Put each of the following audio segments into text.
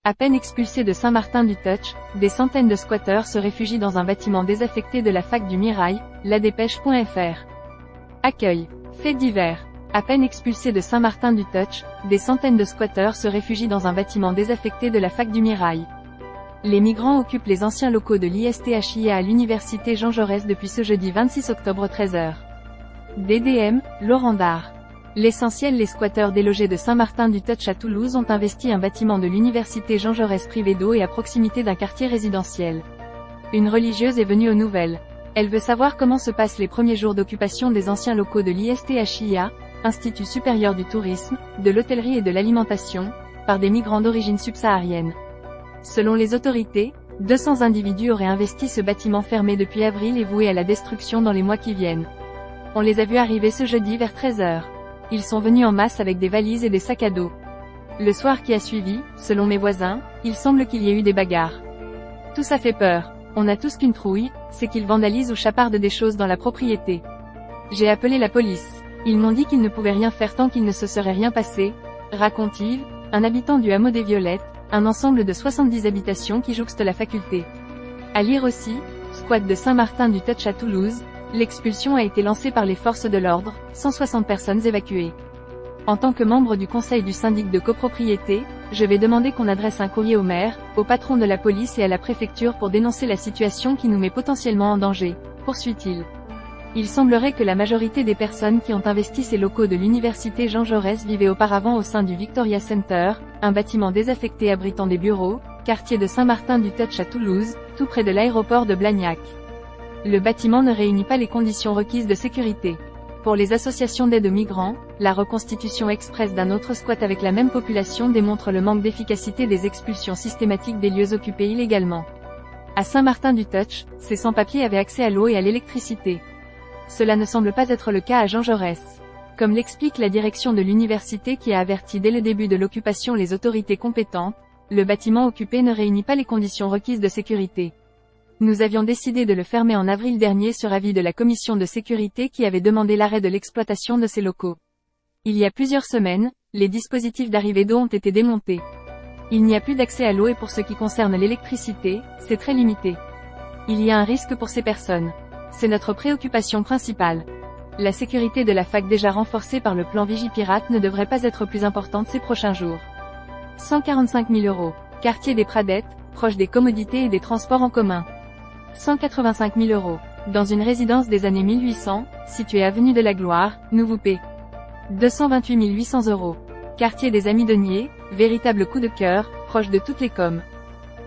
À peine expulsés de Saint-Martin-du-Touch, des centaines de squatteurs se réfugient dans un bâtiment désaffecté de la fac du Mirail, ladépêche.fr. Accueil. Faits divers. À peine expulsés de Saint-Martin-du-Touch, des centaines de squatteurs se réfugient dans un bâtiment désaffecté de la fac du Mirail. Les migrants occupent les anciens locaux de l'ISTHIA à l'université Jean Jaurès depuis ce jeudi 26 octobre 13h. DDM, Laurent Dard. L'essentiel, les squatteurs délogés de Saint-Martin-du-Touch à Toulouse ont investi un bâtiment de l'université Jean Jaurès privé d'eau et à proximité d'un quartier résidentiel. Une religieuse est venue aux nouvelles. Elle veut savoir comment se passent les premiers jours d'occupation des anciens locaux de l'ISTHIA, Institut supérieur du tourisme, de l'hôtellerie et de l'alimentation, par des migrants d'origine subsaharienne. Selon les autorités, 200 individus auraient investi ce bâtiment fermé depuis avril et voué à la destruction dans les mois qui viennent. On les a vus arriver ce jeudi vers 13h. Ils sont venus en masse avec des valises et des sacs à dos. Le soir qui a suivi, selon mes voisins, il semble qu'il y ait eu des bagarres. Tout ça fait peur. On a tous qu'une trouille, c'est qu'ils vandalisent ou chapardent des choses dans la propriété. J'ai appelé la police. Ils m'ont dit qu'ils ne pouvaient rien faire tant qu'il ne se serait rien passé, raconte Yves, un habitant du hameau des Violettes, un ensemble de 70 habitations qui jouxte la faculté. À lire aussi, squat de Saint-Martin-du-Touch à Toulouse, l'expulsion a été lancée par les forces de l'ordre, 160 personnes évacuées. En tant que membre du conseil du syndic de copropriété, je vais demander qu'on adresse un courrier au maire, au patron de la police et à la préfecture pour dénoncer la situation qui nous met potentiellement en danger, poursuit-il. Il semblerait que la majorité des personnes qui ont investi ces locaux de l'université Jean Jaurès vivaient auparavant au sein du Victoria Center, un bâtiment désaffecté abritant des bureaux, quartier de Saint-Martin-du-Touch à Toulouse, tout près de l'aéroport de Blagnac. Le bâtiment ne réunit pas les conditions requises de sécurité. Pour les associations d'aide aux migrants, la reconstitution express d'un autre squat avec la même population démontre le manque d'efficacité des expulsions systématiques des lieux occupés illégalement. À Saint-Martin-du-Touch, ces sans-papiers avaient accès à l'eau et à l'électricité. Cela ne semble pas être le cas à Jean Jaurès. Comme l'explique la direction de l'université qui a averti dès le début de l'occupation les autorités compétentes, le bâtiment occupé ne réunit pas les conditions requises de sécurité. Nous avions décidé de le fermer en avril dernier sur avis de la commission de sécurité qui avait demandé l'arrêt de l'exploitation de ces locaux. Il y a plusieurs semaines, les dispositifs d'arrivée d'eau ont été démontés. Il n'y a plus d'accès à l'eau et pour ce qui concerne l'électricité, c'est très limité. Il y a un risque pour ces personnes. C'est notre préoccupation principale. La sécurité de la fac déjà renforcée par le plan Vigipirate ne devrait pas être plus importante ces prochains jours. 145 000 €. Quartier des Pradettes, proche des commodités et des transports en commun. 185 000 €. Dans une résidence des années 1800, située avenue de la Gloire, Nouveau-P. 228 800 €. Quartier des Amis Deniers, véritable coup de cœur, proche de toutes les coms.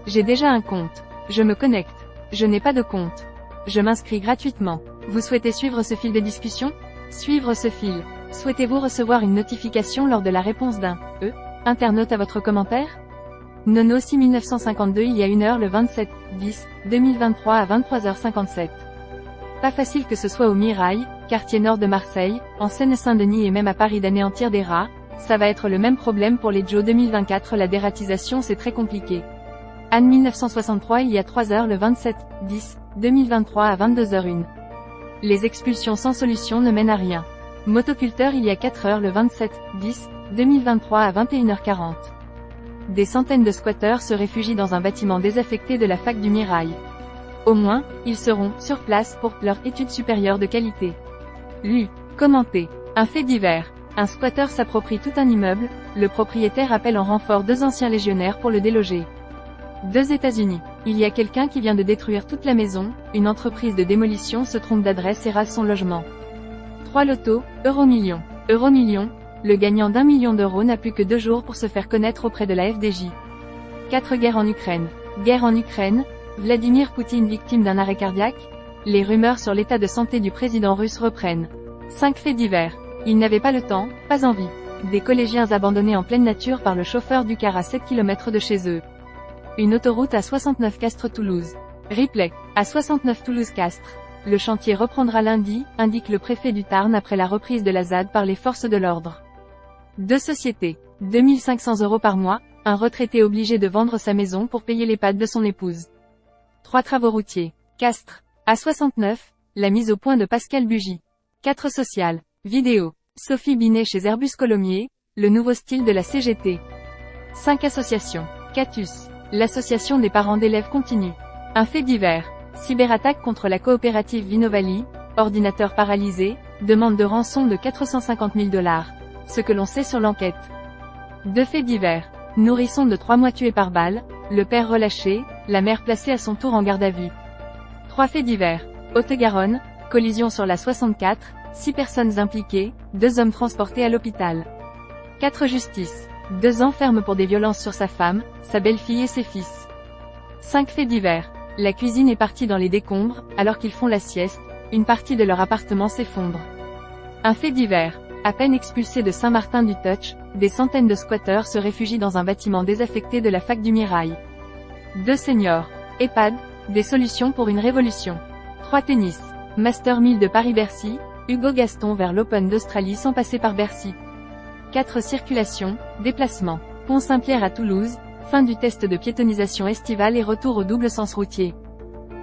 J'ai déjà un compte. Je me connecte. Je n'ai pas de compte. Je m'inscris gratuitement. Vous souhaitez suivre ce fil de discussion? Suivre ce fil. Souhaitez-vous recevoir une notification lors de la réponse d'un internaute à votre commentaire? Nono 6952 il y a 1 heure le 27/10/2023 à 23h57. Pas facile que ce soit au Mirail, quartier nord de Marseille, en Seine-Saint-Denis et même à Paris d'anéantir des rats, ça va être le même problème pour les Joe 2024 la dératisation c'est très compliqué. Anne 1963 il y a 3 heures le 27/10/2023 à 22h01. Les expulsions sans solution ne mènent à rien. Motoculteur il y a 4 heures le 27/10/2023 à 21h40. Des centaines de squatteurs se réfugient dans un bâtiment désaffecté de la fac du Mirail. Au moins, ils seront sur place pour leur étude supérieure de qualité. Lu. Commenté. Un fait divers. Un squatteur s'approprie tout un immeuble, le propriétaire appelle en renfort 2 anciens légionnaires pour le déloger. 2 États-Unis. Il y a quelqu'un qui vient de détruire toute la maison, une entreprise de démolition se trompe d'adresse et rase son logement. 3 lotos, Euromillions. Euromillions, le gagnant d'1 million d'euros n'a plus que 2 jours pour se faire connaître auprès de la FDJ. 4 Guerre en Ukraine. Guerre en Ukraine, Vladimir Poutine victime d'un arrêt cardiaque? Les rumeurs sur l'état de santé du président russe reprennent. 5 faits divers. Ils n'avaient pas le temps, pas envie. Des collégiens abandonnés en pleine nature par le chauffeur du car à 7 km de chez eux. Une autoroute à 69 Castres-Toulouse. Replay. À 69 Toulouse-Castres. Le chantier reprendra lundi, indique le préfet du Tarn après la reprise de la ZAD par les forces de l'ordre. 2 sociétés. 2 500 € par mois, un retraité obligé de vendre sa maison pour payer l'EHPAD de son épouse. 3 travaux routiers. Castres. À 69, la mise au point de Pascal Bugy. 4 sociales. Vidéo. Sophie Binet chez Airbus Colomiers, le nouveau style de la CGT. 5 associations. Catus. L'association des parents d'élèves continue. Un fait divers. Cyberattaque contre la coopérative Vinovali, ordinateur paralysé, demande de rançon de 450 000 $. Ce que l'on sait sur l'enquête. 2 faits divers. Nourrisson de 3 mois tué par balle, le père relâché, la mère placée à son tour en garde à vue. 3 faits divers. Haute-Garonne, collision sur la 64, 6 personnes impliquées, 2 hommes transportés à l'hôpital. 4 justice. 2 ans ferme pour des violences sur sa femme, sa belle-fille et ses fils. 5 faits divers. La cuisine est partie dans les décombres, alors qu'ils font la sieste, une partie de leur appartement s'effondre. Un fait divers. À peine expulsés de Saint-Martin-du-Touch, des centaines de squatteurs se réfugient dans un bâtiment désaffecté de la fac du Mirail. 2 seniors. EHPAD, des solutions pour une révolution. 3 tennis. Master 1000 de Paris-Bercy, Hugo Gaston vers l'Open d'Australie sans passer par Bercy. 4 circulation, déplacement. Pont Saint-Pierre à Toulouse, fin du test de piétonisation estivale et retour au double sens routier.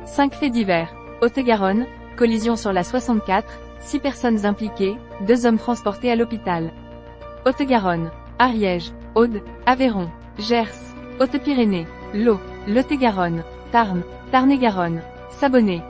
5 faits divers. Haute-Garonne, collision sur la 64, 6 personnes impliquées, 2 hommes transportés à l'hôpital. Haute-Garonne, Ariège, Aude, Aveyron, Gers, Haute-Pyrénées, Lot, Lot-et-Garonne, Tarn, Tarn-et-Garonne, Sablonnais.